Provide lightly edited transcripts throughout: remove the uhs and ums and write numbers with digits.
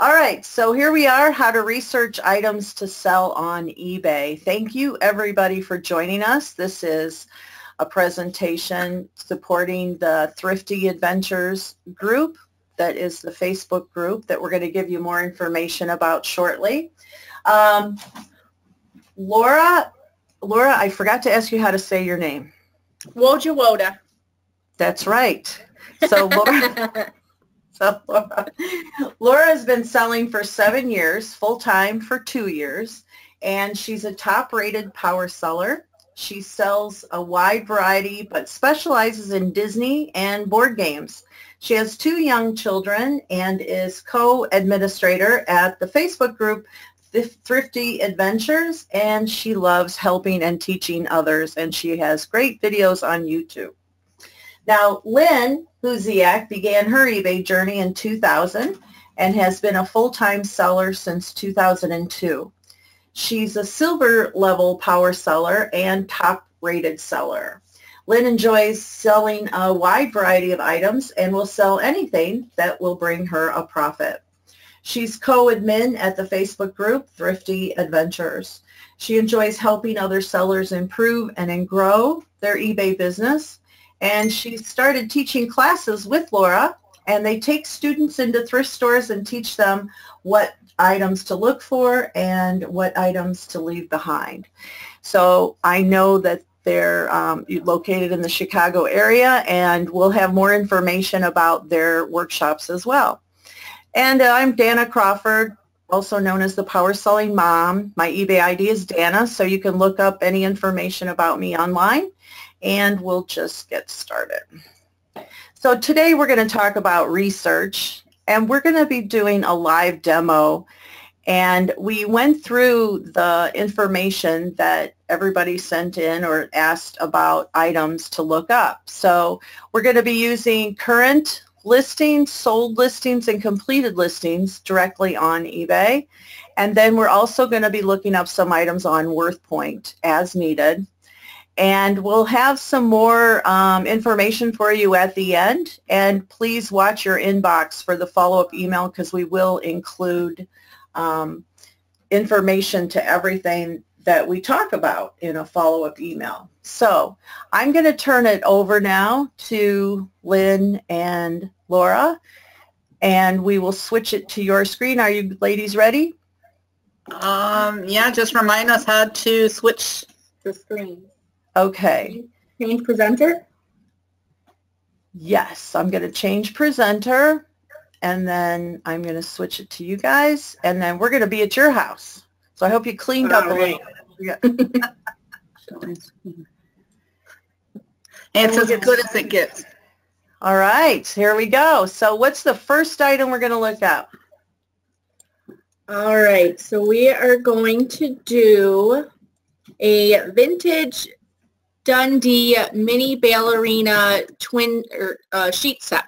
All right, so here we are, how to research items to sell on eBay. Thank you everybody for joining us. This is a presentation supporting the Thrifty Adventures group. That is the Facebook group that we're going to give you more information about shortly. Laura, I forgot to ask you how to say your name. Woja Woda. That's right. So Laura has been selling for 7 years, full-time for 2 years, and she's a top-rated power seller. She sells a wide variety, but specializes in Disney and board games. She has 2 young children and is co-administrator at the Facebook group Thrifty Adventures, and she loves helping and teaching others, and she has great videos on YouTube. Now, Lynn Huziak began her eBay journey in 2000 and has been a full-time seller since 2002. She's a silver level power seller and top-rated seller. Lynn enjoys selling a wide variety of items and will sell anything that will bring her a profit. She's co-admin at the Facebook group Thrifty Adventures. She enjoys helping other sellers improve and grow their eBay business. And she started teaching classes with Laura, and they take students into thrift stores and teach them what items to look for and what items to leave behind. So I know that they're located in the Chicago area, and we'll have more information about their workshops as well. And I'm Danna Crawford, also known as the Power Selling Mom. My eBay ID is Danna, so you can look up any information about me online. And we'll just get started. So today we're going to talk about research, and we're going to be doing a live demo. And we went through the information that everybody sent in or asked about items to look up. So we're going to be using current listings, sold listings, and completed listings directly on eBay. And then we're also going to be looking up some items on WorthPoint as needed. And we'll have some more information for you at the end. And please watch your inbox for the follow-up email, because we will include information to everything that we talk about in a follow-up email. So I'm going to turn it over now to Lynn and Laura, and we will switch it to your screen. Are you ladies ready? Yeah, just remind us how to switch the screen. Okay. Change presenter? Yes, I'm going to change presenter, and then I'm going to switch it to you guys, and then we're going to be at your house. So I hope you cleaned up a little. It's as good as it gets. All right, here we go. So what's the first item we're going to look at? All right, so we are going to do a vintage Dundee mini ballerina twin sheet set.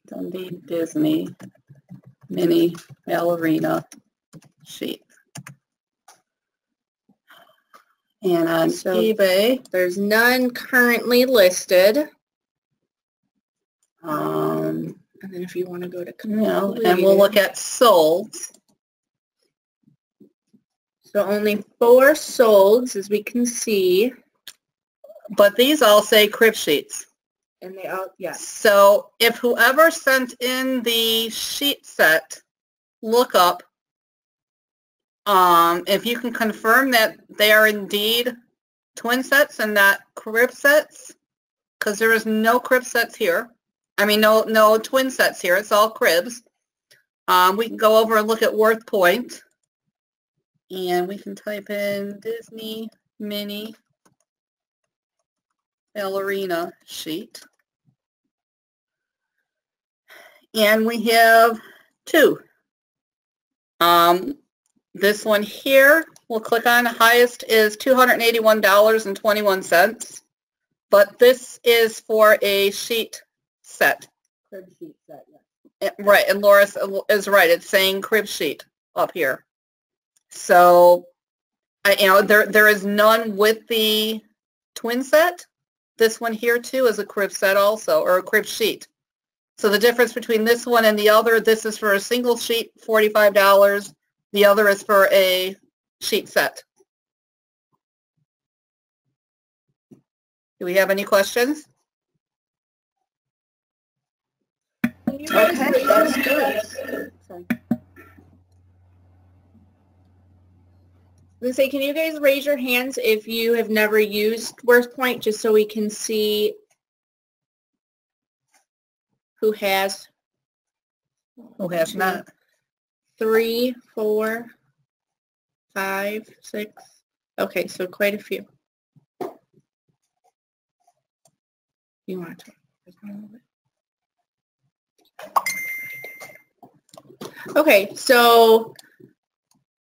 Dundee Disney mini ballerina sheet. And on eBay, there's none currently listed. And then if you want to go to completed, and we'll look at sold. So only 4 solds, as we can see. But these all say crib sheets. And they all, yes. So if whoever sent in the sheet set lookup, if you can confirm that they are indeed twin sets and not crib sets, because there is no crib sets here. I mean, no twin sets here. It's all cribs. We can go over and look at WorthPoint. And we can type in Disney mini ballerina sheet. And we have 2. This one here, we'll click on, the highest is $281.21. But this is for a sheet set. Crib sheet set, yeah. Right, and Laura is right. It's saying crib sheet up here. So, there is none with the twin set. This one here too is a crib set also, or a crib sheet. So the difference between this one and the other, this is for a single sheet, $45. The other is for a sheet set. Do we have any questions? Okay, that's good. Let's say, can you guys raise your hands if you have never used WorthPoint, just so we can see who has? Who has not? 3, 4, 5, 6. Okay, so quite a few. You want to talk a little bit? Okay, so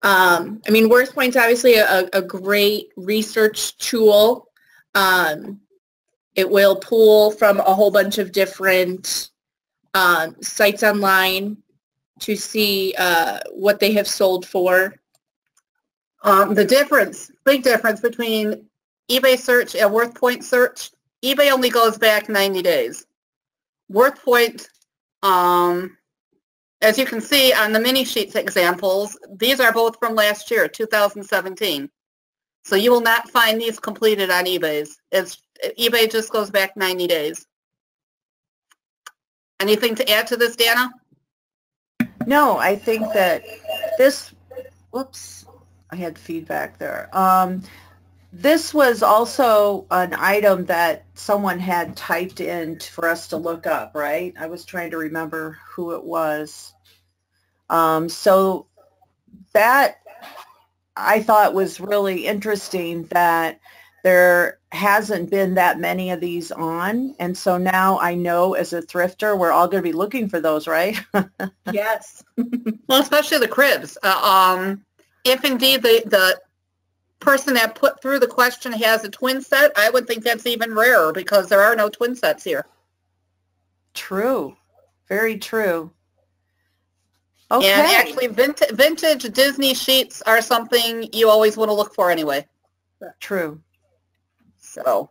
I mean, WorthPoint's obviously a great research tool. It will pull from a whole bunch of different sites online to see what they have sold for. The big difference between eBay search and WorthPoint search, eBay only goes back 90 days. WorthPoint, as you can see on the mini sheets examples, these are both from last year, 2017. So you will not find these completed on eBay's. eBay just goes back 90 days. Anything to add to this, Danna? No, I think that this, whoops, I had feedback there. This was also an item that someone had typed in for us to look up, right? I was trying to remember who it was. So that I thought was really interesting, that there hasn't been that many of these on. And so now I know as a thrifter, we're all going to be looking for those, right? Yes. Well, especially the cribs. If indeed the person that put through the question has a twin set, I would think that's even rarer because there are no twin sets here. True. Very true. Okay. And actually, vintage Disney sheets are something you always want to look for anyway. True. So,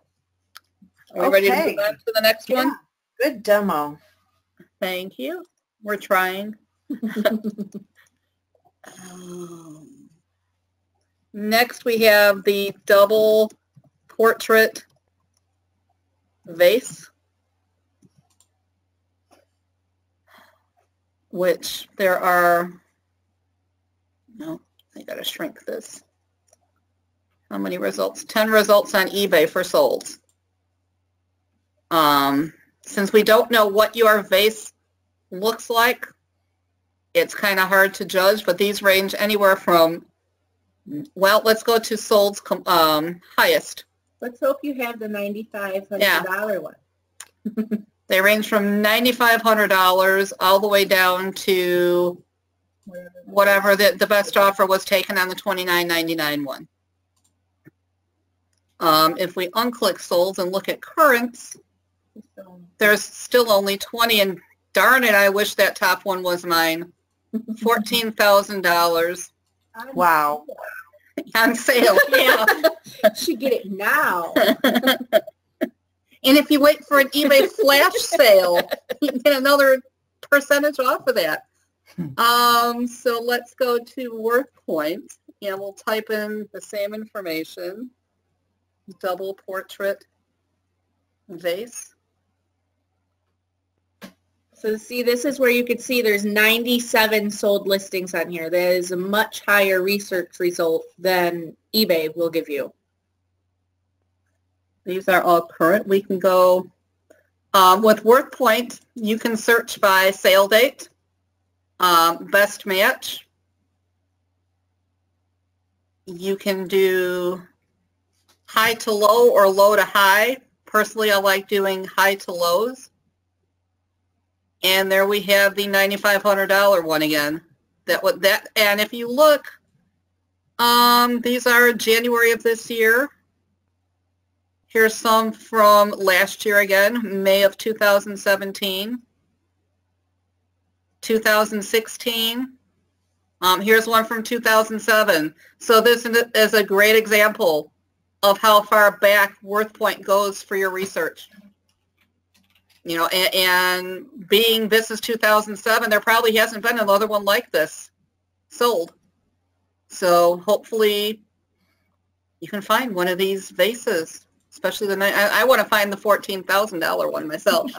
are we ready to move on to the next one? Good demo. Thank you. We're trying. Next, we have the double portrait vase, which there are, no, I gotta shrink this. How many results? 10 results on eBay for sold. Since we don't know what your vase looks like, it's kind of hard to judge, but these range anywhere from, well, let's go to sold's highest. Let's hope you have the $9,500 one. They range from $9,500 all the way down to whatever the best offer was taken on the $29.99 one. If we unclick solds and look at currents, there's still only 20, and darn it, I wish that top one was mine. $14,000. Wow. On sale, yeah. Should get it now. And if you wait for an eBay flash sale, you get another percentage off of that. So let's go to WorthPoint, and we'll type in the same information. Double portrait vase. So see, this is where you could see there's 97 sold listings on here. That is a much higher research result than eBay will give you. These are all current. We can go, with WorthPoint, you can search by sale date, best match. You can do high to low or low to high. Personally, I like doing high to lows. And there we have the $9,500 one again. And if you look, these are January of this year. Here's some from last year again, May of 2017, 2016. Here's one from 2007. So this is a great example of how far back WorthPoint goes for your research. You know, and being this is 2007, there probably hasn't been another one like this sold. So hopefully you can find one of these vases, especially I want to find the $14,000 one myself.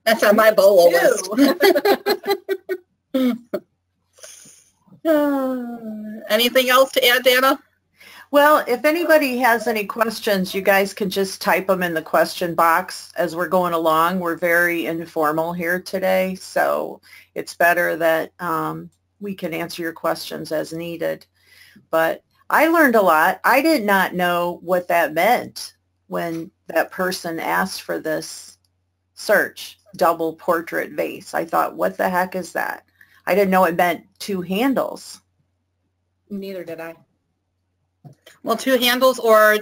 That's on my BOLO list. Anything else to add, Danna? Well, if anybody has any questions, you guys can just type them in the question box as we're going along. We're very informal here today, so it's better that we can answer your questions as needed. But I learned a lot. I did not know what that meant when that person asked for this search, double portrait vase. I thought, what the heck is that? I didn't know it meant 2 handles. Neither did I. Well, 2 handles or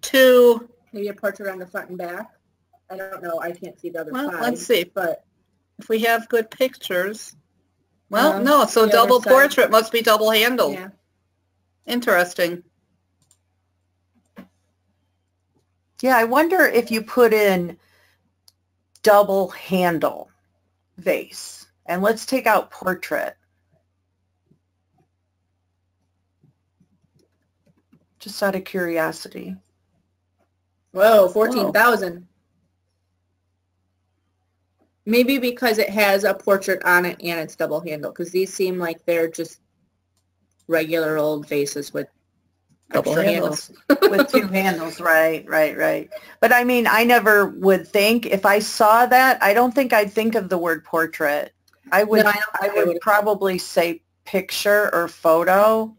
2... Maybe a portrait on the front and back. I don't know. I can't see the other side. Well, let's see. But if we have good pictures... Well, no, so double portrait must be double handled. Yeah. Interesting. Yeah, I wonder if you put in double handle vase. And let's take out portrait. Just out of curiosity. Whoa, 14,000. Maybe because it has a portrait on it and it's double handle, because these seem like they're just regular old vases with Double extra handles. With 2 handles, right. But I mean, I never would think, if I saw that, I don't think I'd think of the word portrait. I would, No, I would probably say picture or photo.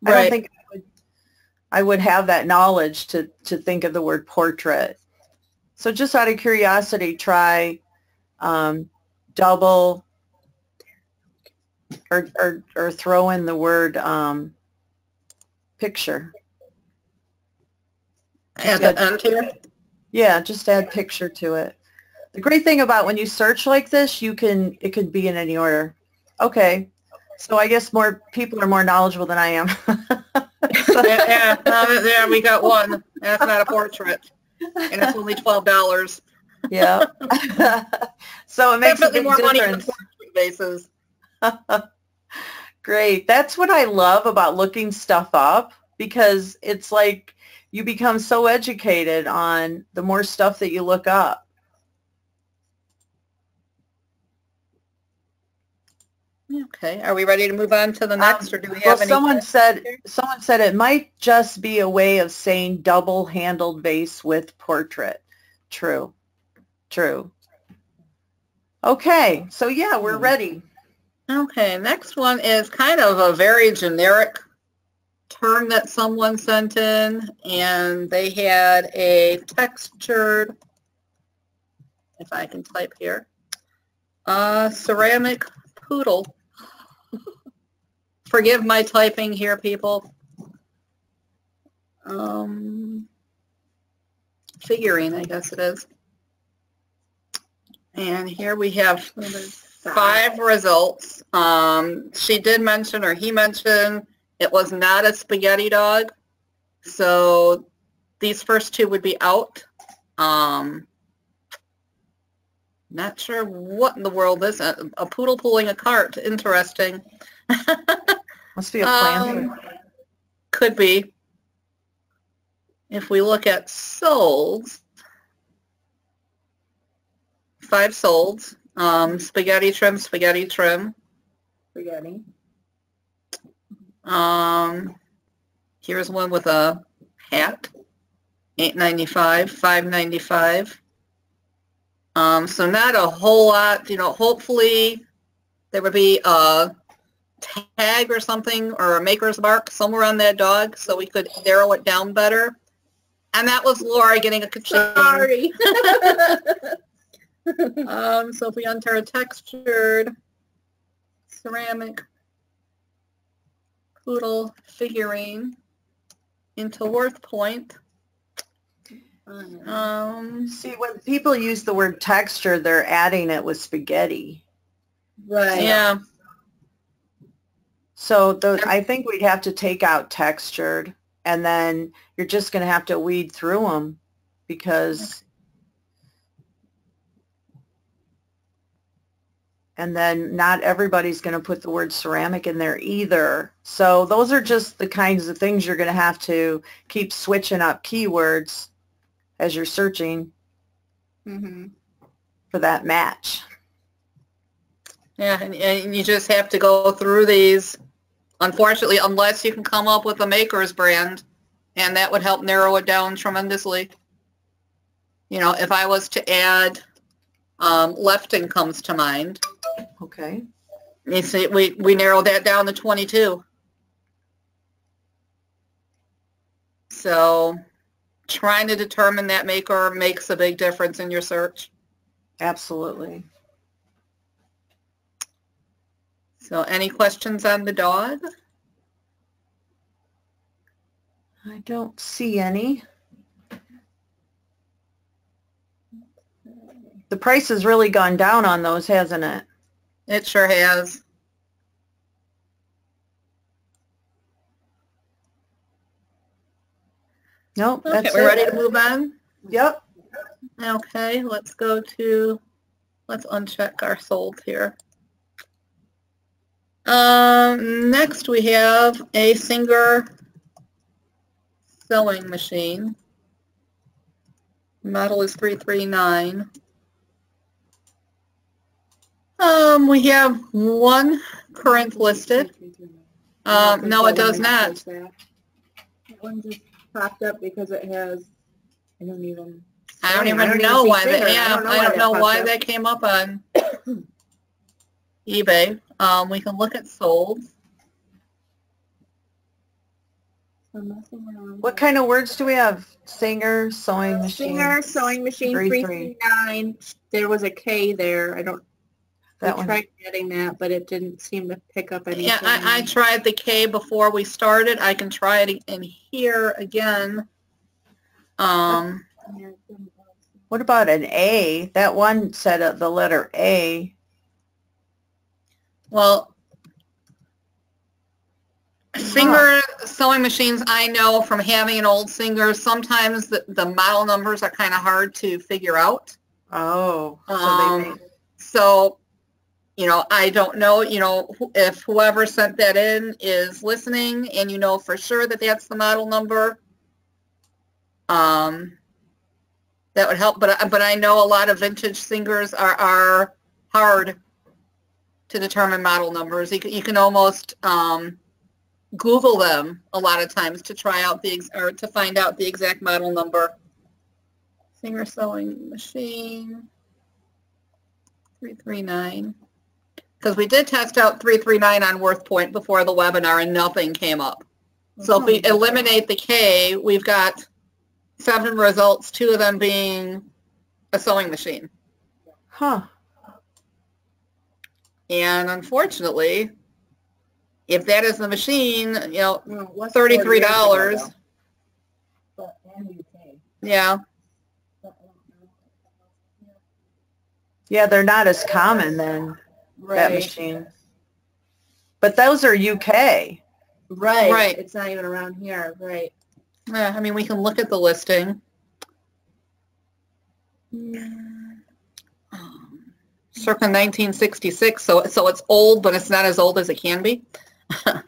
I don't think I would have that knowledge to think of the word portrait. So just out of curiosity, try double or throw in the word picture. Add that onto it? Yeah, just add picture to it. The great thing about when you search like this, it could be in any order. Okay, so I guess more people are more knowledgeable than I am. Yeah, we got one. That's not a portrait, and it's only $12. Yeah. So it makes definitely a big more money difference. for portrait vases. Great. That's what I love about looking stuff up, because it's like you become so educated on the more stuff that you look up. Okay. Are we ready to move on to the next, or do we have any? Someone said it might just be a way of saying double-handled vase with portrait. True. Okay. So yeah, we're ready. Okay. Next one is kind of a very generic term that someone sent in, and they had a textured, if I can type here, ceramic poodle. Forgive my typing here, people. Figurine, I guess it is. And here we have 5 results. She did mention, or he mentioned, it was not a spaghetti dog. So these first 2 would be out. Not sure what in the world this is. A poodle pulling a cart. Interesting. Must be a planter. Could be. If we look at solds, 5 solds. Spaghetti trim. Spaghetti. Here's one with a hat. $8.95, $5.95. So not a whole lot. Hopefully there would be a tag or something, or a maker's mark somewhere on that dog, so we could narrow it down better. And that was Laura getting a ka-ching. Sorry. So if we enter a textured ceramic poodle figurine into Worth Point. See, when people use the word texture, they're adding it with spaghetti. Right. Yeah. So I think we'd have to take out textured, and then you're just going to have to weed through them, because And then not everybody's going to put the word ceramic in there either. So those are just the kinds of things you're going to have to keep switching up keywords as you're searching for that match. Yeah, and you just have to go through these, unfortunately, unless you can come up with a maker's brand, and that would help narrow it down tremendously. You know, if I was to add, Lefton comes to mind. Okay. You see, we narrowed that down to 22. So trying to determine that maker makes a big difference in your search. Absolutely. So any questions on the dog? I don't see any. The price has really gone down on those, hasn't it? It sure has. Nope, Okay, that's we're it. ready to move on? Yep. Okay, let's go to, let's uncheck our sold here. Next we have a Singer sewing machine. Model is 339. We have one current listed. No, it does not. That one just popped up because it has, I don't even know why see that, Singer. yeah, I don't know why that came up on eBay. We can look at sold. What kind of words do we have? Singer, sewing machine. Singer, sewing machine, 339. There was a K there. I don't, we tried getting that, but it didn't seem to pick up anything. Yeah, I tried the K before we started. I can try it in here again. What about an A? That one said the letter A. Well, Singer sewing machines, I know from having an old Singer, sometimes the model numbers are kind of hard to figure out. Oh. So, you know, I don't know, you know, if whoever sent that in is listening and you know for sure that that's the model number, that would help. But I know a lot of vintage Singers are hard to determine model numbers. You can almost Google them a lot of times to try out or to find out the exact model number. Singer sewing machine 339. Because we did test out 339 on WorthPoint before the webinar and nothing came up. So if we eliminate the K, we've got 7 results, 2 of them being a sewing machine. Huh. And unfortunately, if that is the machine, you know, $33. Yeah. Yeah, they're not as common then, that machine. But those are UK. Right. It's not even around here. Right. Yeah, I mean, we can look at the listing. Circa 1966, so it's old, but it's not as old as it can be. I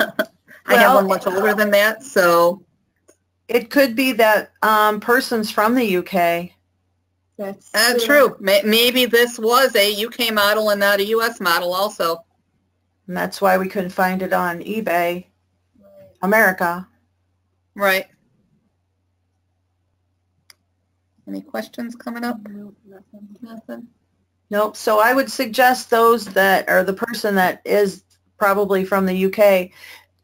have one much older than that, so. It could be that person's from the UK. That's true. Maybe this was a UK model and not a US model also. And that's why we couldn't find it on eBay, America. Right. Any questions coming up? Nope, Nothing. Nope. So I would suggest those that are the person that is probably from the UK,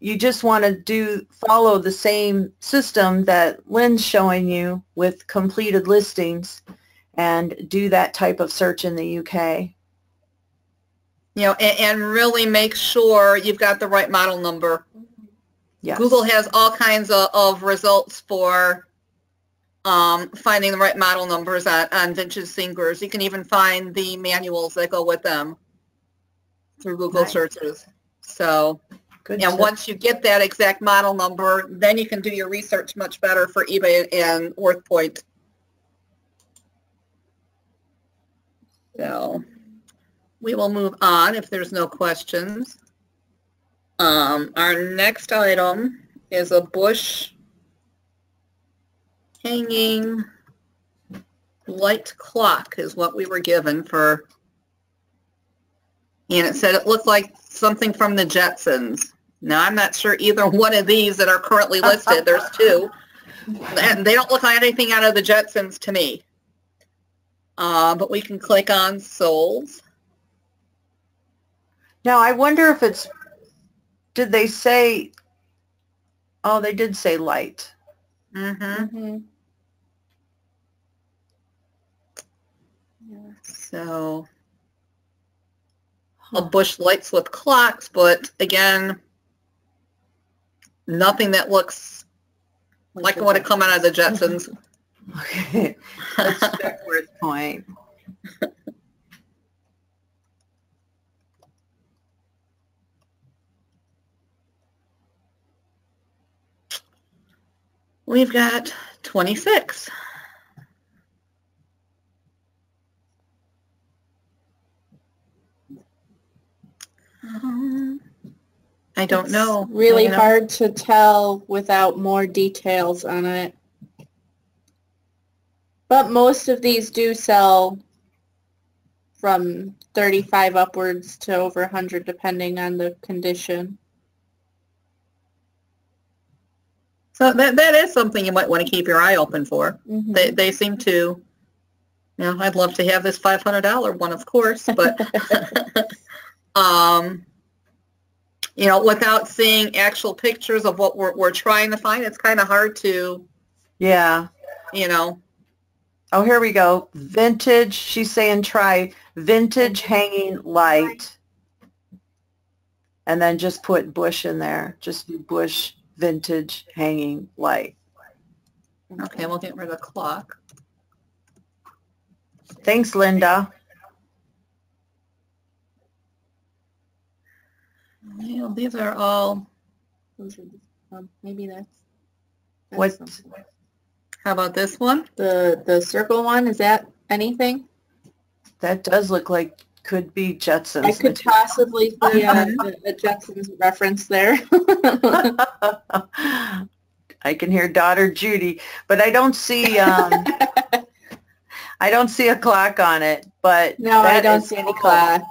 you just want to follow the same system that Lynn's showing you with completed listings and do that type of search in the UK. You know, and really make sure you've got the right model number. Yes. Google has all kinds of results for finding the right model numbers on vintage Singers. You can even find the manuals that go with them through Google searches. So, and once you get that exact model number, then you can do your research much better for eBay and WorthPoint. So, we will move on if there's no questions. Our next item is a bush hanging light clock is what we were given for, and it said it looked like something from the Jetsons. Now, I'm not sure either one of these that are currently listed. There's two. And they don't look like anything out of the Jetsons to me. But we can click on sold. Now, I wonder if it's, did they say, oh, they did say light. Mm-hmm. So, a bush lights with clocks, but again, nothing that looks like it would have come out of the Jetsons. Okay, let's check Worth Point. We've got 26. I don't know. It's really I know. hard to tell without more details on it. But most of these do sell from 35 upwards to over 100 depending on the condition. So that is something you might want to keep your eye open for. Mm-hmm. They seem to, you know, I'd love to have this $500 one, of course, but you know, without seeing actual pictures of what we're trying to find, it's kind of hard to, Yeah. you know. Oh, here we go. Vintage. She's saying try vintage hanging light. And then just put bush in there. Just do bush vintage hanging light. Okay, we'll get rid of the clock. Thanks, Linda. Well, these are all. Maybe that's What? something. How about this one? The circle one, is that anything? That does look like could be Jetsons. I could possibly see a Jetsons reference there. I can hear daughter Judy, but I don't see I don't see a clock on it. But No, I that don't is see any cool. clock.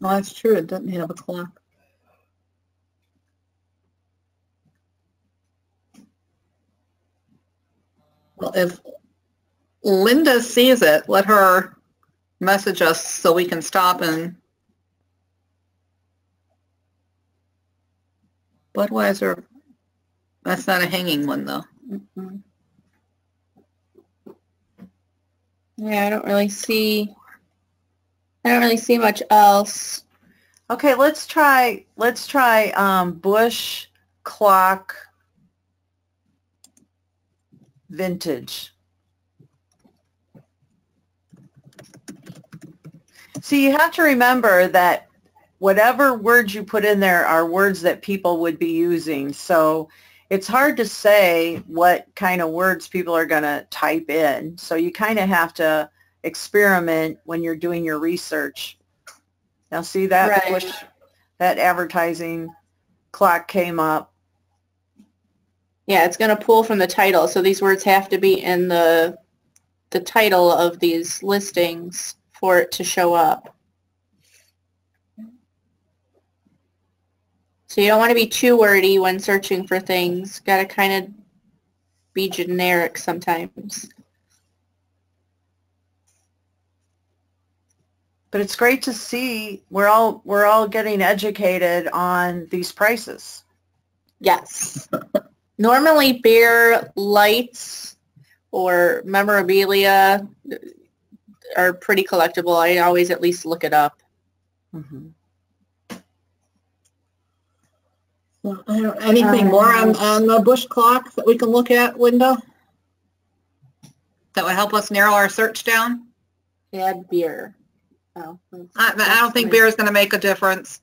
Well, that's true. It doesn't have a clock. Well, if Linda sees it, let her message us so we can stop and Budweiser. That's not a hanging one, though. Mm-hmm. Yeah, I don't really see much else. Okay, let's try Bush clock vintage. See, you have to remember that whatever words you put in there are words that people would be using. So it's hard to say what kind of words people are going to type in. So you kind of have to experiment when you're doing your research. Now see that Right. Bush, that advertising clock came up. Yeah, it's going to pull from the title, so these words have to be in the title of these listings for it to show up. So you don't want to be too wordy when searching for things. Got to kind of be generic sometimes. But it's great to see we're all getting educated on these prices. Yes. Normally beer lights or memorabilia are pretty collectible. I always at least look it up. Mm-hmm. Well, anything more on the Bush clock that we can look at, Linda? That would help us narrow our search down? Add beer. Oh, I don't think beer is going to make a difference.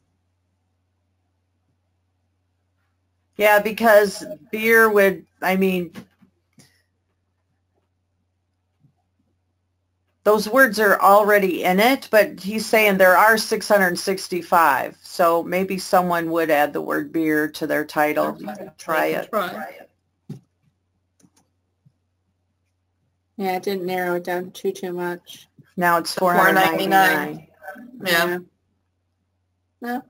Yeah, because beer would, I mean, those words are already in it, but he's saying there are 665. So maybe someone would add the word beer to their title. You can try it. Yeah, it didn't narrow it down too much. Now it's $4.99. Yeah. Yeah.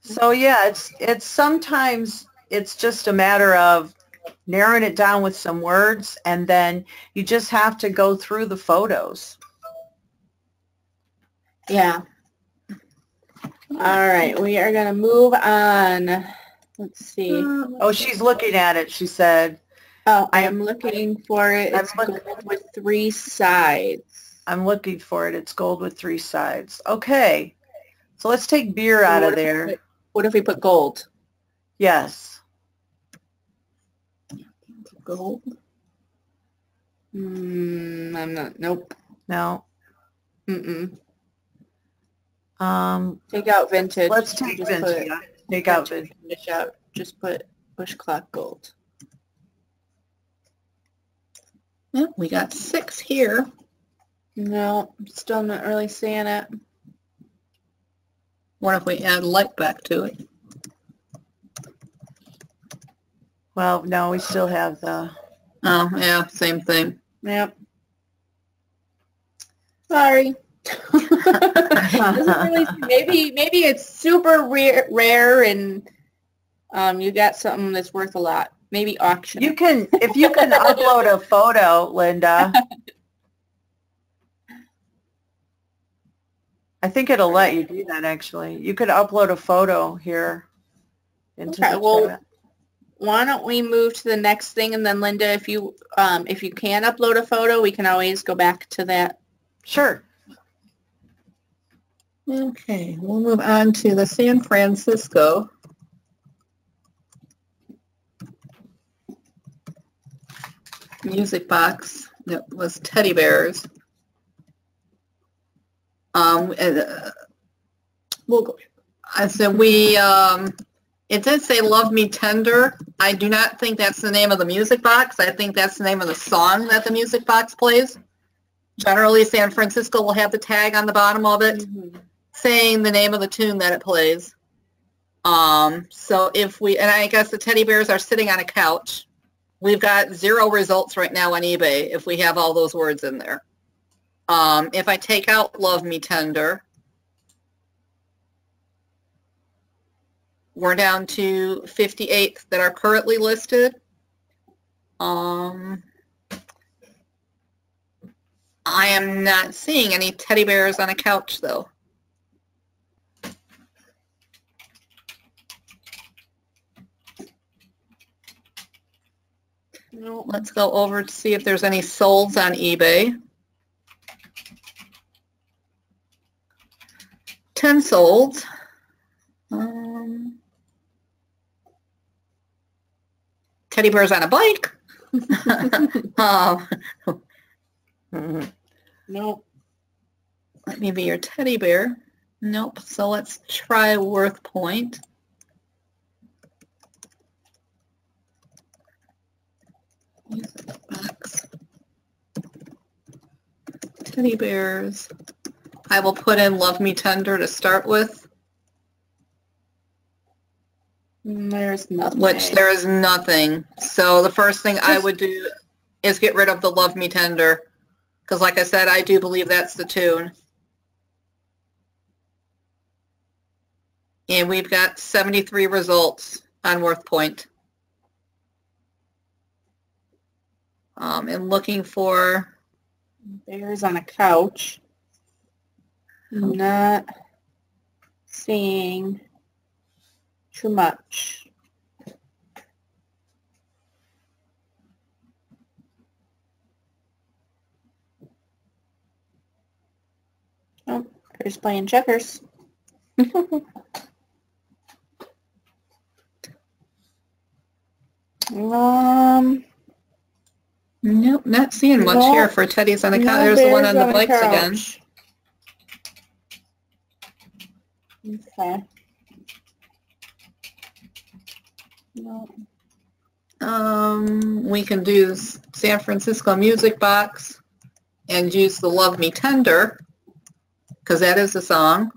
So yeah, it's sometimes it's just a matter of narrowing it down with some words, and then you just have to go through the photos. Yeah. All right, we are going to move on. Let's see. Oh, she's looking at it, she said. Oh, I am looking for it. It's gold with 3 sides. I'm looking for it. It's gold with 3 sides. Okay. So let's take beer out of there. What if we put gold? Yes. Gold? I'm not. Nope. No. Mm-mm. Um, Take out vintage. Let's take vintage. Take out vintage. Just put bush clock gold. Yeah, we got 6 here. No, I'm still not really seeing it. What if we add light back to it? Well, no, we still have the... Oh, yeah, same thing. Yep. Sorry. Really, maybe it's super rare and you got something that's worth a lot. Maybe auction. You can, if you can upload a photo, Linda. I think it'll let you do that, actually. You could upload a photo here into the chat. Why don't we move to the next thing, and then Linda, if you can upload a photo, we can always go back to that. Sure. Okay, we'll move on to the San Francisco. Music box that was teddy bears. We'll go. I said it did say "Love Me Tender." I do not think that's the name of the music box. I think that's the name of the song that the music box plays. Generally, San Francisco will have the tag on the bottom of it saying the name of the tune that it plays. So if we, and I guess the teddy bears are sitting on a couch. We've got 0 results right now on eBay if we have all those words in there. If I take out "Love Me Tender," we're down to 58 that are currently listed. I am not seeing any teddy bears on a couch, though. No. Let's go over to see if there's any solds on eBay. 10 solds. Teddy bears on a bike. Nope. Let me be your teddy bear. Nope. So let's try Worth Point. Box. Teddy bears. I will put in "Love Me Tender" to start with. There's nothing. Which there is nothing. So the first thing I would do is get rid of the "Love Me Tender," because like I said, I do believe that's the tune. And we've got 73 results on Worth Point. And looking for bears on a couch. I'm not seeing too much. Oh, there's playing checkers. Nope, not seeing much here for teddies on the couch. There's the one on the bikes again. Okay. No. We can do San Francisco Music Box and use the Love Me Tender, because that is the song.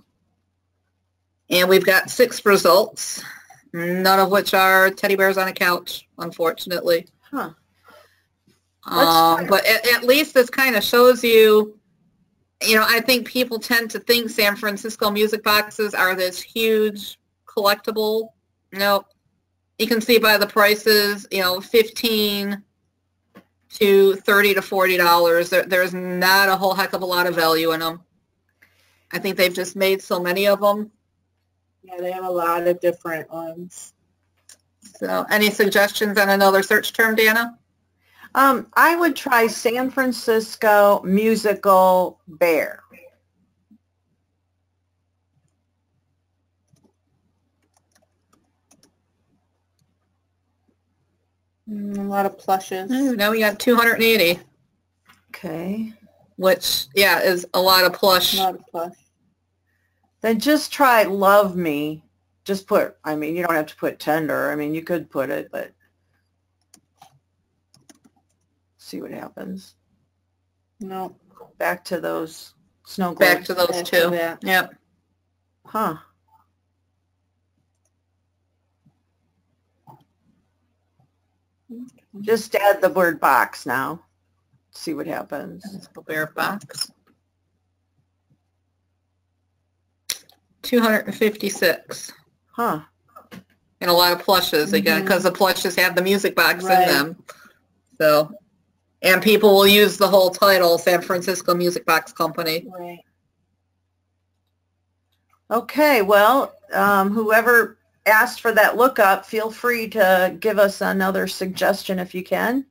And we've got 6 results, none of which are teddy bears on a couch, unfortunately. Huh. But at least this kind of shows you, I think people tend to think San Francisco music boxes are this huge collectible. Nope. You can see by the prices, $15 to $30 to $40. There's not a whole heck of a lot of value in them. I think they've just made so many of them. Yeah, they have a lot of different ones. So, any suggestions on another search term, Danna? I would try San Francisco musical bear. A lot of plushes. Now we got 280. Okay. Which, yeah, is a lot of plush. A lot of plush. Then just try Love Me. Just put, you don't have to put tender. You could put it, but see what happens. No. Back to those snow globes. Back to those two. Yep. Huh. Just add the word box now. See what happens. Bear box. 256. Huh. And a lot of plushes again, because the plushes have the music box in them. So, and people will use the whole title, San Francisco Music Box Company. Right. Okay, well, whoever asked for that lookup, feel free to give us another suggestion if you can.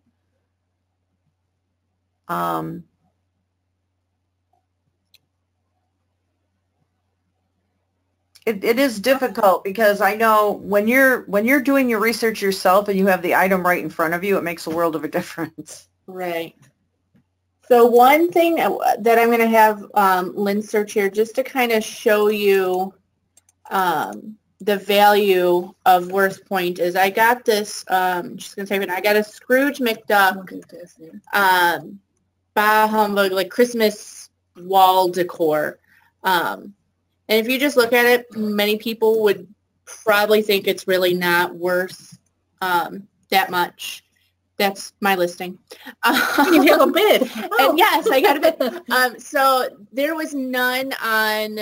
It is difficult because I know when you're doing your research yourself and you have the item right in front of you, it makes a world of a difference. Right. So one thing that I'm going to have Lynn search here just to kind of show you the value of Worth Point is I got this, just going to type it, I got a Scrooge McDuck bah humbug, like Christmas wall decor. And if you just look at it, many people would probably think it's really not worth that much. That's my listing. You have a bid. And yes, I got a bid. So there was none on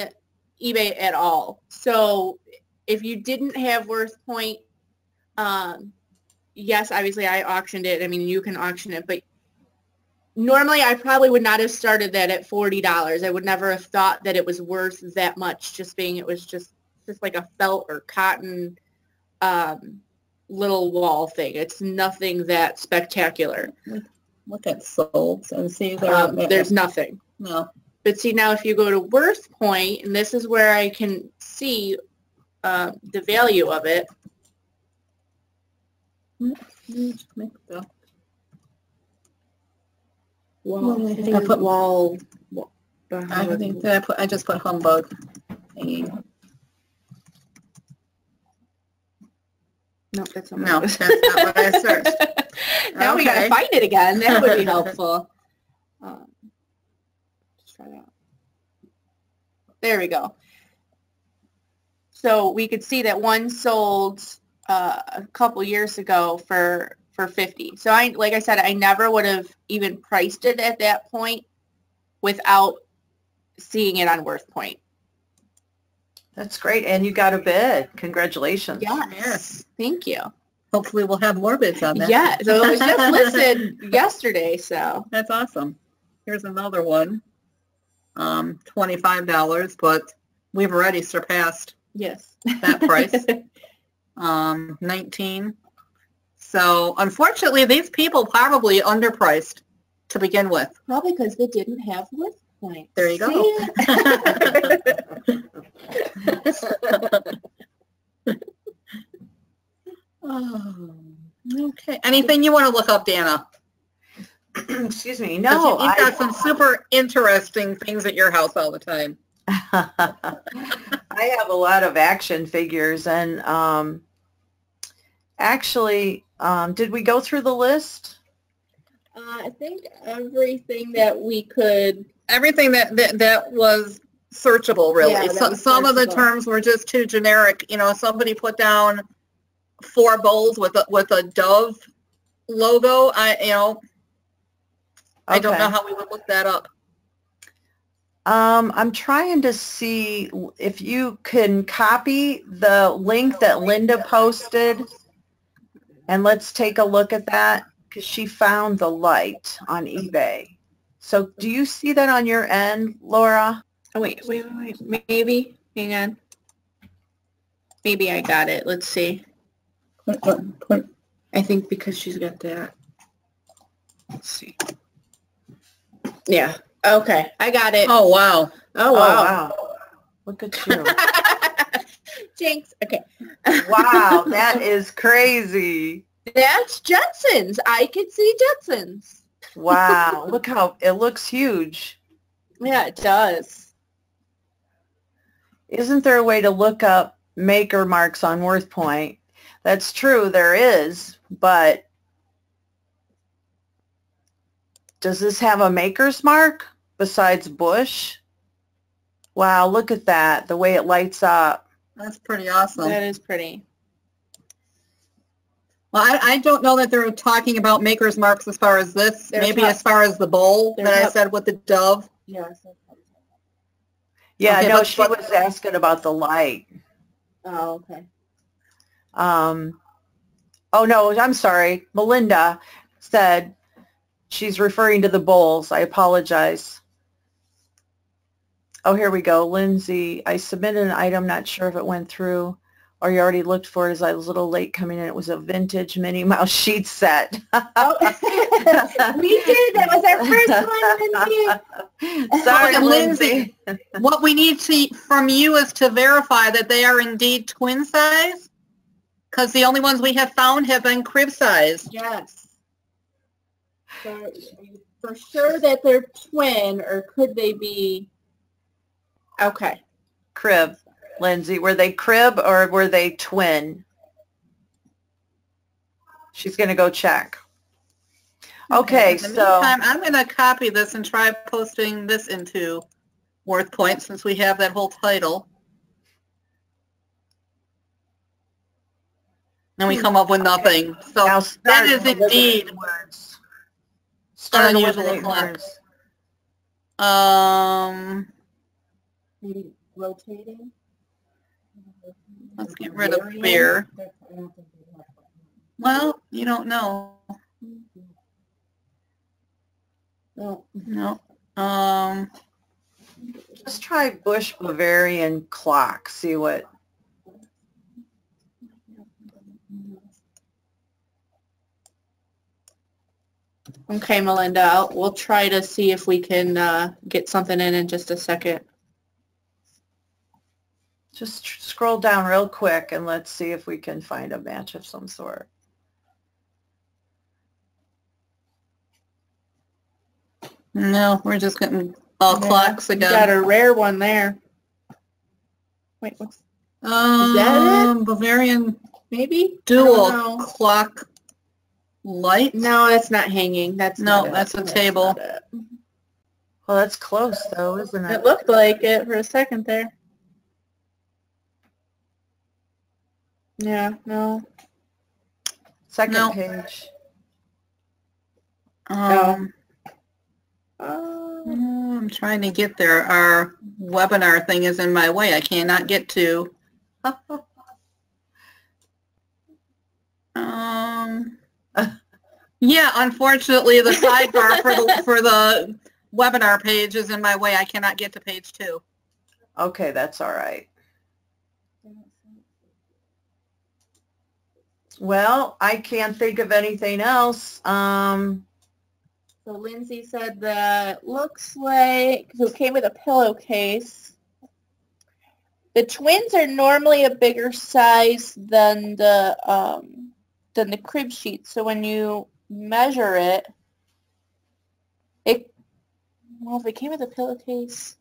eBay at all. So if you didn't have Worth Point, yes, obviously I auctioned it. You can auction it, but normally I probably would not have started that at $40. I would never have thought that it was worth that much, just being it was just like a felt or cotton little wall thing. It's nothing that spectacular. Look at solds and see there's nothing. No. But see, now if you go to Worth Point, and this is where I can see the value of it. Wall. I think I put wall. I think that I just put humbug. No, that's not no, that's not what I searched. Now we gotta find it again. That would be helpful. Just try that. There we go. So we could see that one sold a couple years ago for 50. So like I said, I never would have even priced it at that point without seeing it on Worth Point. That's great. And you got a bid. Congratulations. Yes. Thank you. Hopefully we'll have more bids on that. Yeah. So it was just listed yesterday. So that's awesome. Here's another one. $25, but we've already surpassed that price. 19. So unfortunately, these people probably underpriced to begin with. Probably because they didn't have Worth Point. There you go. Oh, okay. Anything you want to look up, Danna? Excuse me. No, you've got some super interesting things at your house all the time. I have a lot of action figures, and actually, did we go through the list? I think everything that we could. Everything that was searchable, really. Yeah, that was Some of the searchable. terms were just too generic. You know, somebody put down 4 bowls with a dove logo. I don't know Okay. how we would look that up. I'm trying to see if you can copy the link that Linda posted, and let's take a look at that because she found the light on eBay. So do you see that on your end, Laura? Oh, wait. Maybe. Hang on. Maybe I got it. Let's see. I think because she's got that. Let's see. Yeah. Okay. I got it. Oh, wow. Oh, wow. Look at you. Jinx. Okay. Wow, that is crazy. That's Jetsons. I can see Jetsons. Wow, look how it looks huge. Yeah, it does. Isn't there a way to look up maker marks on WorthPoint? That's true, there is, but does this have a maker's mark besides Bush? Wow, look at that, the way it lights up. That's pretty awesome. That is pretty. Well, I don't know that they're talking about maker's marks as far as this. Maybe as far as the bowl that I said with the dove. Yes. Yeah, Okay, no, but- she was asking about the light. Oh, okay. Oh, no, I'm sorry. Melinda said she's referring to the bowls. I apologize. Oh, here we go. Lindsay, I submitted an item, not sure if it went through or you already looked for it as I was a little late coming in. It was a vintage Minnie Mouse sheet set. Oh, we did. That was our first one, Lindsay. Sorry, Okay, Lindsay. What we need from you is to verify that they are indeed twin size, because the only ones we have found have been crib size. Yes. So, for sure that they're twin, or could they be? Okay. Crib. Lindsay, were they crib or were they twin? She's going to go check. Okay, In the so meantime, I'm going to copy this and try posting this into WorthPoint since we have that whole title. And we come up with nothing. So now that is indeed start unusual with o'clock. Maybe rotating. Let's get rid of beer. Well, you don't know. No. Just try Bush Bavarian clock. See what. Okay, Melinda, we'll try to see if we can get something in just a second. Just scroll down real quick and let's see if we can find a match of some sort. No, we're just getting all clocks again. Got a rare one there. Wait, what's that it? Bavarian maybe? dual clock light? No, that's not hanging. That's No, not that's it. a table. Not it. Well, that's close though, isn't it? It looked like it for a second there. Yeah, no. Second No. page. I'm trying to get there. Our webinar thing is in my way. I cannot get to. Yeah, unfortunately, the sidebar for the webinar page is in my way. I cannot get to page 2. Okay, that's all right. Well, I can't think of anything else. So Lindsay said that looks like, so it came with a pillowcase. The twins are normally a bigger size than the crib sheet. So when you measure it, well, if it came with a pillowcase.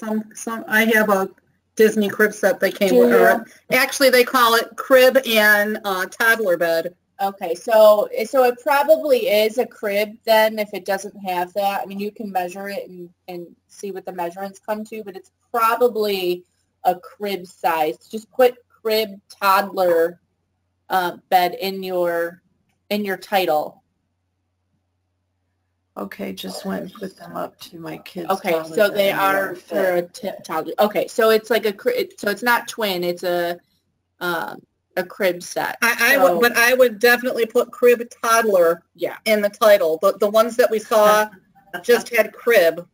I have a Disney crib set they came with. Or actually, they call it crib and toddler bed. Okay, so it probably is a crib then if it doesn't have that. I mean, you can measure it and see what the measurements come to, but it's probably a crib size. Just put crib toddler bed in your title. Okay, just went and put them up to my kids. Okay, so they are for a toddler. Okay, so it's like so it's not twin, it's a crib set. But I would definitely put crib toddler in the title. The ones that we saw just had crib.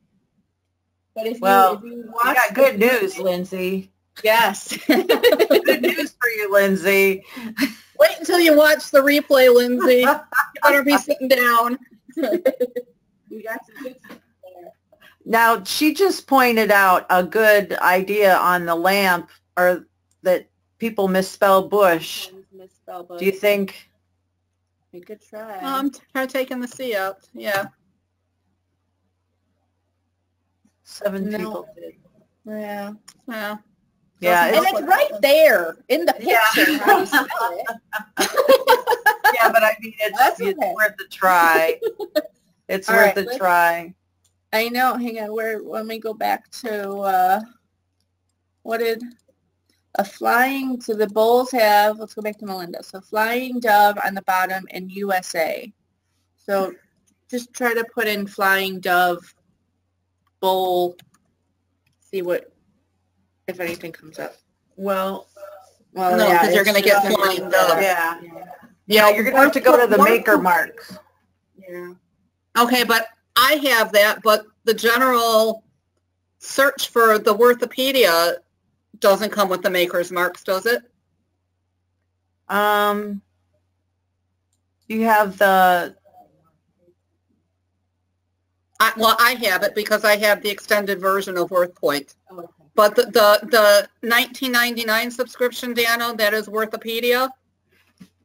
But if you watch, got good news, Lindsay. Yes. Good news for you, Lindsay. Wait until you watch the replay, Lindsay. You better be sitting down. You got some good stuff there. Now, she just pointed out a good idea on the lamp, or that people misspell bush. Do you think? We could try. Try taking the C out. Yeah. 7 people did. Yeah. Yeah. Yeah, and it's right there in the picture. How do you spell it? Yeah, but I mean, it's worth a try. It's worth a try. I know. Hang on. Let me go back to what did a flying? So the bowls have. Let's go back to Melinda. So flying dove on the bottom and USA. So just try to put in flying dove bowl. See if anything comes up. Well, no, because you're going to get flying dove. Yeah. Yeah, you're going to have to go to the maker marks. Yeah. Okay, but I have that, but the general search for the Worthopedia doesn't come with the maker's marks, does it? You have the... I have it because I have the extended version of WorthPoint. Oh, okay. But the $19.99 subscription, Danna, that is Worthopedia.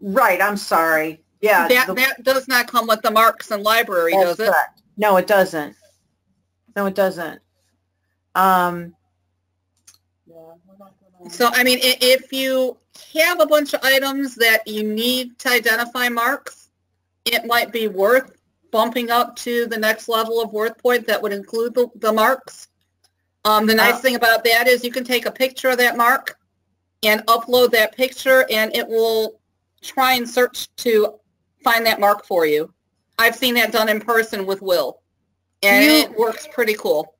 Right, I'm sorry. Yeah. That does not come with the marks and library, does it? Correct. No, it doesn't. No, it doesn't. So, I mean, if you have a bunch of items that you need to identify marks, it might be worth bumping up to the next level of WorthPoint that would include the marks. The nice thing about that is you can take a picture of that mark and upload that picture, and it will try and search to find that mark for you. I've seen that done in person with Will, and it works pretty cool.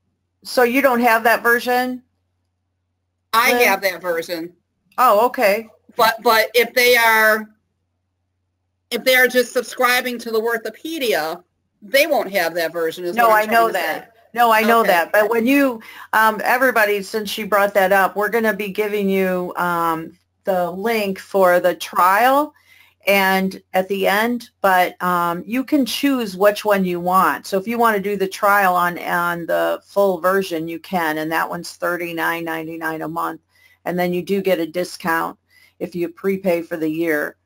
So you don't have that version? I have that version. Oh, okay. But if they are just subscribing to the Worthopedia, they won't have that version. No, I know that. No, I know that. But when you, everybody, since you brought that up, we're going to be giving you the link for the trial and at the end, but you can choose which one you want. So if you want to do the trial on the full version, you can, and that one's $39.99 a month. And then you do get a discount if you prepay for the year.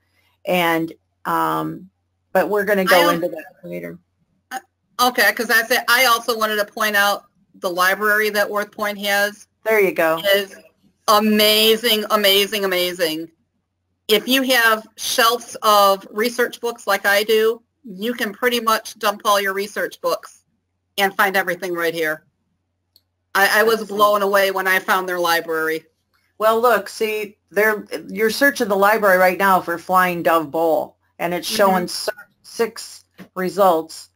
And but we're going to go into that later. Okay, because I also wanted to point out the library that WorthPoint has. There you go. Is amazing, amazing, amazing. If you have shelves of research books like I do, you can pretty much dump all your research books and find everything right here. I was blown away when I found their library. Well, look, see, you're searching the library right now for Flying Dove Bowl, and it's showing 6 results.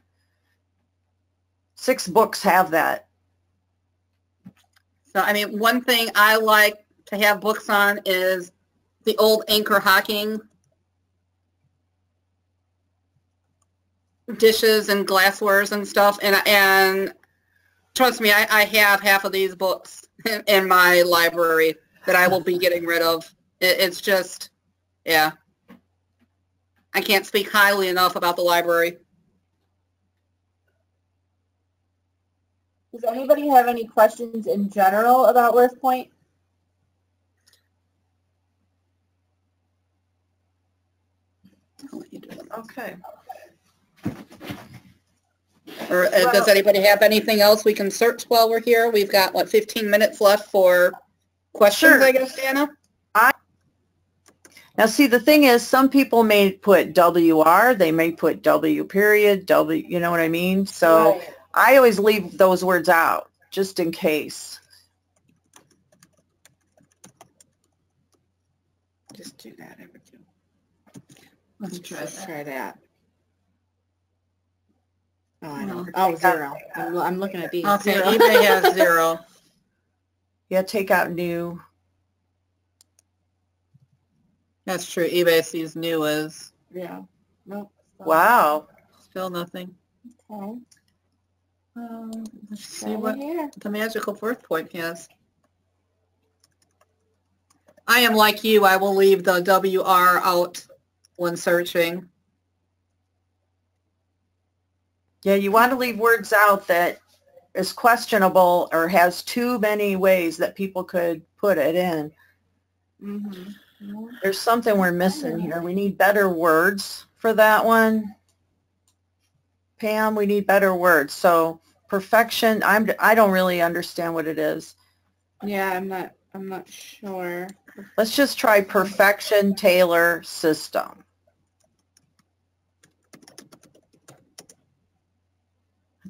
6 books have that. So, I mean, one thing I like to have books on is the old anchor hocking dishes and glasswares and stuff. And trust me, I have half of these books in my library that I will be getting rid of. It's just, yeah. I can't speak highly enough about the library. Does anybody have any questions in general about WorthPoint? Okay. Or does anybody have anything else we can search while we're here? We've got, what, 15 minutes left for questions, I guess, Danna? Now, see, the thing is, some people may put WR, they may put W period, W, you know what I mean? So Right. I always leave those words out, just in case. Just do that. I would do. Let's try Let's that. try that. Oh, I know. No. Oh, 0. I'm looking at these. Okay, 0. eBay has 0. Yeah, take out new. That's true. eBay sees new as Yeah. Nope. Wow. still nothing. Okay. Let's see Try what it here. the magical birth point has. I am like you. I will leave the WR out when searching. Yeah, you want to leave words out that is questionable or has too many ways that people could put it in. Mm-hmm. There's something we're missing here. We need better words for that one. Pam, we need better words. So perfection, I don't really understand what it is. Yeah, I'm not sure. Let's just try perfection tailor system.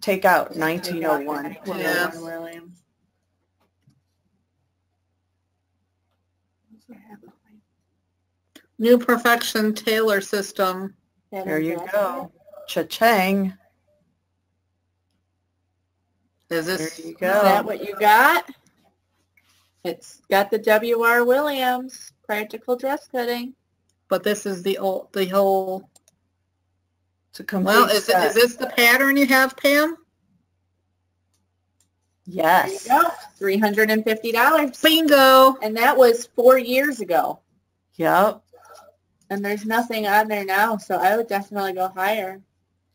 Take out 1901. Yeah. Williams. New perfection tailor system. There you go. Cha-chang. Is There this? you Is that go. what you got? It's got the W.R. Williams practical dress cutting. But this is the whole. It's a complete Well, is set. this the pattern you have, Pam? Yes. There you go. $350. Bingo. And that was 4 years ago. Yep. And there's nothing on there now, so I would definitely go higher.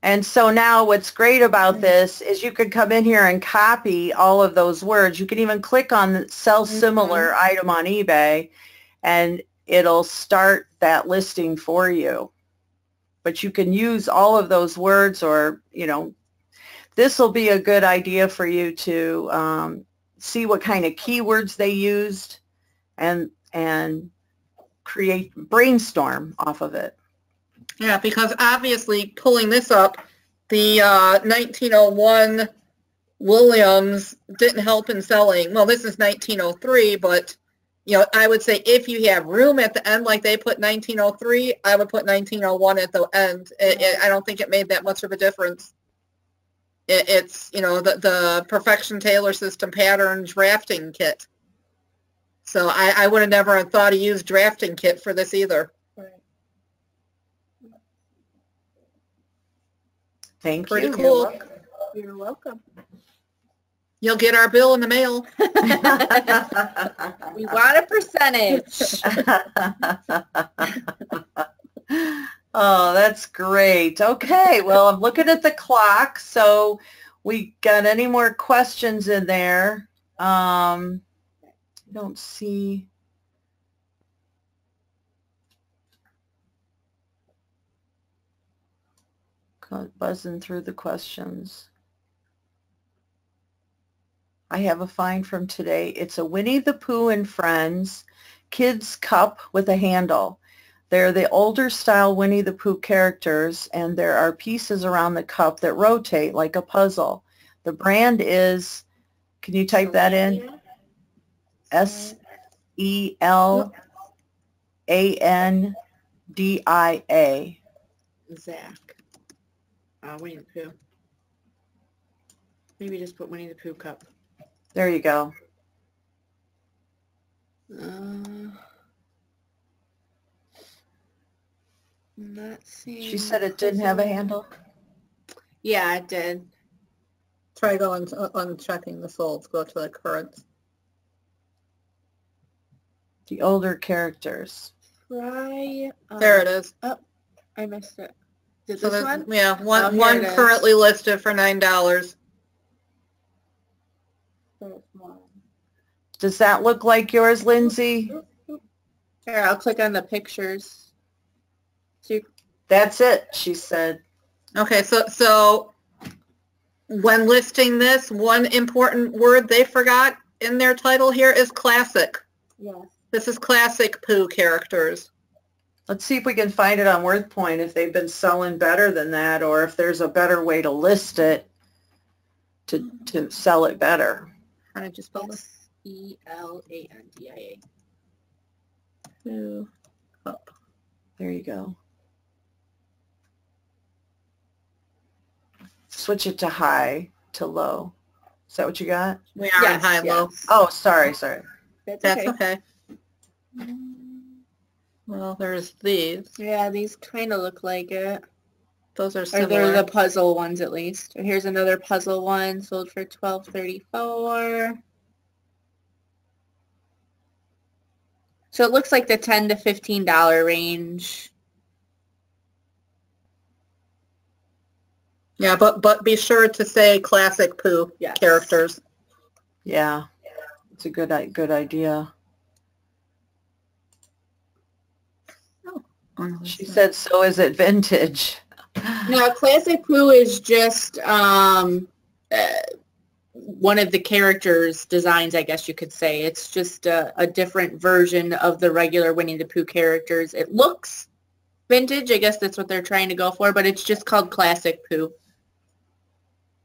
And so now what's great about this is you could come in here and copy all of those words. You can even click on the sell similar item on eBay and it'll start that listing for you. But you can use all of those words, or, you know, this will be a good idea for you to see what kind of keywords they used and brainstorm off of it. Yeah, because obviously pulling this up, the 1901 Williams didn't help in selling. Well, this is 1903, but you know, I would say if you have room at the end, like they put 1903, I would put 1901 at the end. I don't think it made that much of a difference. It's, you know, the Perfection Tailor System Pattern Drafting Kit. So I would have never thought to use drafting kit for this either. Thank Pretty you. cool. You're welcome. You'll get our bill in the mail. We want a percentage. Oh, that's great. Okay, well, I'm looking at the clock, so we got any more questions in there? I don't see. Buzzing through the questions. I have a find from today. It's a Winnie the Pooh and Friends kids cup with a handle. They're the older style Winnie the Pooh characters, and there are pieces around the cup that rotate like a puzzle. The brand is, can you type that in? SELANDIA. Zach. Winnie the Pooh. Maybe just put Winnie the Pooh cup. There you go. Not seeing. She said it didn't have a handle? Yeah, it did. Try going on checking the folds. Go to the current. The older characters. Try. There it is. Oh, I missed it. Did So this one? Yeah, Oh, one here it is. currently listed for $9. Does that look like yours, Lindsay? Here, I'll click on the pictures. That's it, she said. Okay, so when listing this, one important word they forgot in their title here is classic. Yes. This is classic Pooh characters. Let's see if we can find it on WorthPoint, if they've been selling better than that, or if there's a better way to list it to sell it better. How did you spell this? Elandia. Up. There you go. Switch it to high to low. Is that what you got? We are in high low. Oh, sorry. That's okay. Well, there's these. Yeah, these kind of look like it. Those are Or similar. they're the puzzle ones at least. And here's another puzzle one sold for $12.34. So it looks like the $10 to $15 range. Yeah, but be sure to say classic Pooh characters. Yeah, it's a good idea. She said, so is it vintage? No, classic Pooh is just one of the characters' designs, I guess you could say. It's just a different version of the regular Winnie the Pooh characters. It looks vintage. I guess that's what they're trying to go for, but it's just called classic Pooh.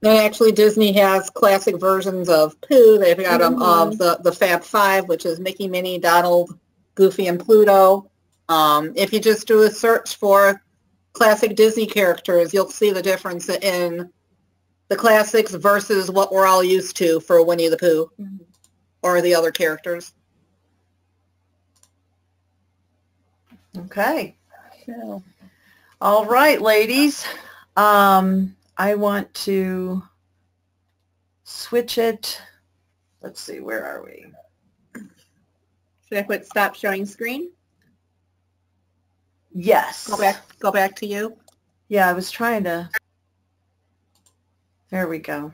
And actually, Disney has classic versions of Pooh. They've got them of the Fab Five, which is Mickey, Minnie, Donald, Goofy, and Pluto. If you just do a search for classic Disney characters, you'll see the difference in the classics versus what we're all used to for Winnie the Pooh or the other characters. Okay. So. All right, ladies. I want to switch it. Let's see, where are we? Should I put stop showing screen? Yes. Go back to you. Yeah, I was trying to. There we go.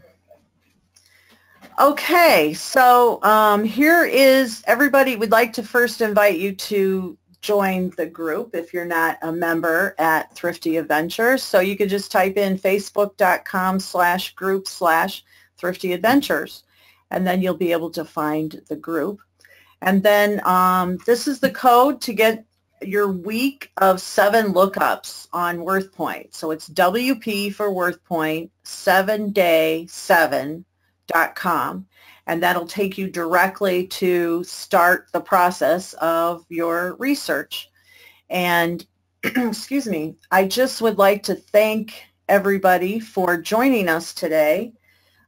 Okay, so here is everybody. We'd like to first invite you to join the group if you're not a member at Thrifty Adventures. So you could just type in facebook.com/group/Thrifty Adventures, and then you'll be able to find the group. And then this is the code to get your week of 7 lookups on WorthPoint. So it's WP for WorthPoint, 7day7.com. And that'll take you directly to start the process of your research. And, excuse me, I just would like to thank everybody for joining us today.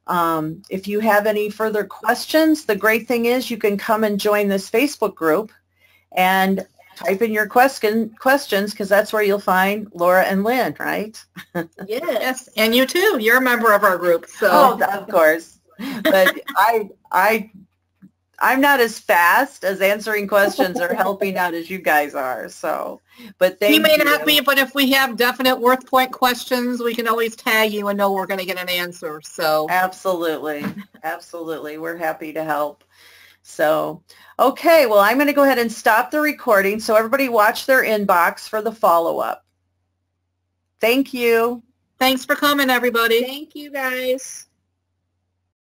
If you have any further questions, the great thing is you can come and join this Facebook group and type in your questions, because that's where you'll find Laura and Lynn, right? Yes, and you too. You're a member of our group. So. Oh, of course. But I'm not as fast as answering questions or helping out as you guys are. So, but thank you. You may not be, but if we have definite WorthPoint questions, we can always tag you and know we're going to get an answer. So absolutely, absolutely, we're happy to help. So, okay, well, I'm going to go ahead and stop the recording so everybody watch their inbox for the follow-up. Thank you. Thanks for coming, everybody. Thank you, guys.